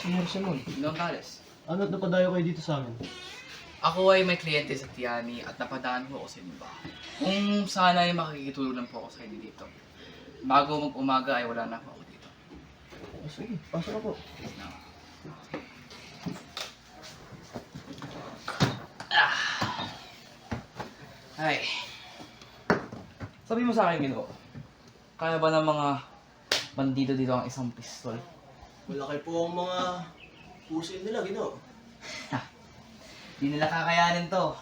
Senior Simon, Ilang Tales. ano't napadayo kayo dito sa amin? Ako ay may kliyente sa Tiani at napadaan ko ako sa inyong bahay. Kung sana ay makikitulong lang po ako sa inyo dito. Bago mag-umaga ay wala na po ako dito. Oh, sige, pasok na po. No. Ay. Sabi mo sa akin, Ginoo, kaya ba ng mga bandido dito ang isang pistol? Malaki po ang mga pusin nila, Ginoo. Di nila kakayanin to.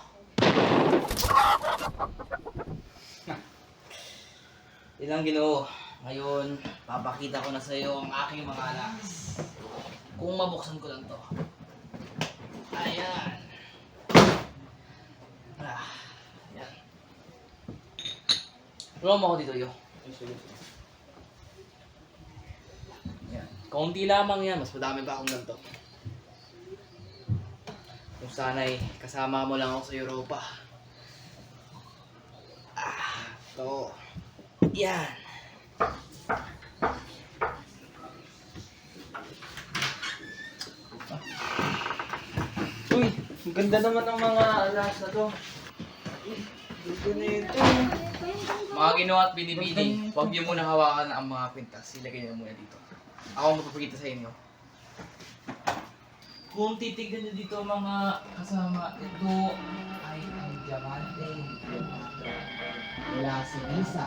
Ilang Ginoo, ngayon papakita ko na sa iyo ang aking mga alas. Kung mabuksan ko lang to. Ayan. Ayan. Tulungan mo ako dito, yo. Ayan. Kaunti lamang yan, mas madami pa akong ganito. Kung sana'y kasama mo lang ako sa Europa. Ito. Yan. Uy, ang ganda naman ng mga alas na to. Gusto na ito. Mga Ginoo at binibini, huwag niyo muna hawakan ang mga kwintas. Ilagay niyo muna dito. Ako ang magpapakita sa inyo. Kung titignan niyo dito mga kasama, ito ay ang diamante. Wala si Lisa.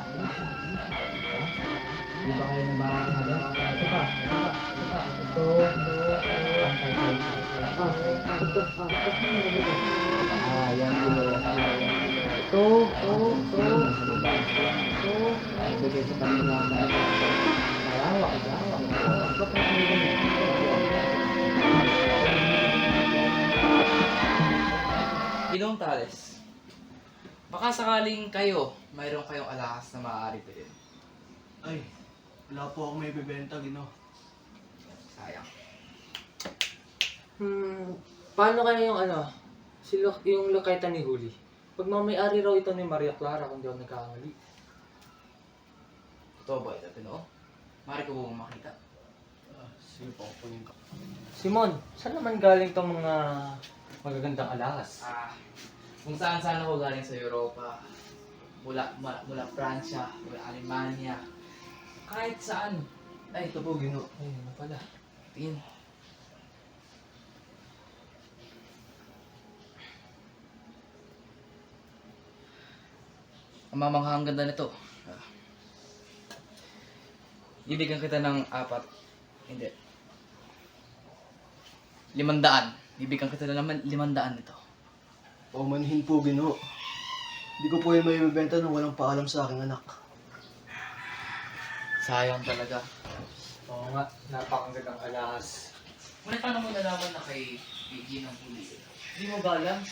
Di ba kayo nabahagala? Ito pa. Ito. Yan dito. Ito. Ay, bigay sa kanila. Malawak. Ginong Tales, baka sakaling kayo, mayroon kayong alahas na maaari bilhin. Ay, wala po akong may bibenta, Ginoo. Sayang. Paano kaya yung yung loketa ni Huli? Pag may-ari raw ito ni Maria Clara kung di ako nagkakamali. Totoo ba ito, Pinoo? Maaari ko ba makita? Sige po, kunin ko. Simon, saan naman galing tong mga magagandang alahas? Kung saan ako galing sa Europa, mula Pransya, mula Alemanya, kahit saan. Ay, ito po, Ginoo. Ay, ano pala? Tingin. Ang mamanghang ganda nito. Bibigyan kita ng 4. Hindi. 500. Bibigyan kita na naman 500 nito. Paumanhin po, Ginoo. Hindi ko po yung may bibenta nung walang paalam sa aking anak. Sayang talaga. Oo nga, napakagandang alahas. Ngunit paano mo nalaman na kay Biggie ng huli? Hindi mo ba alam?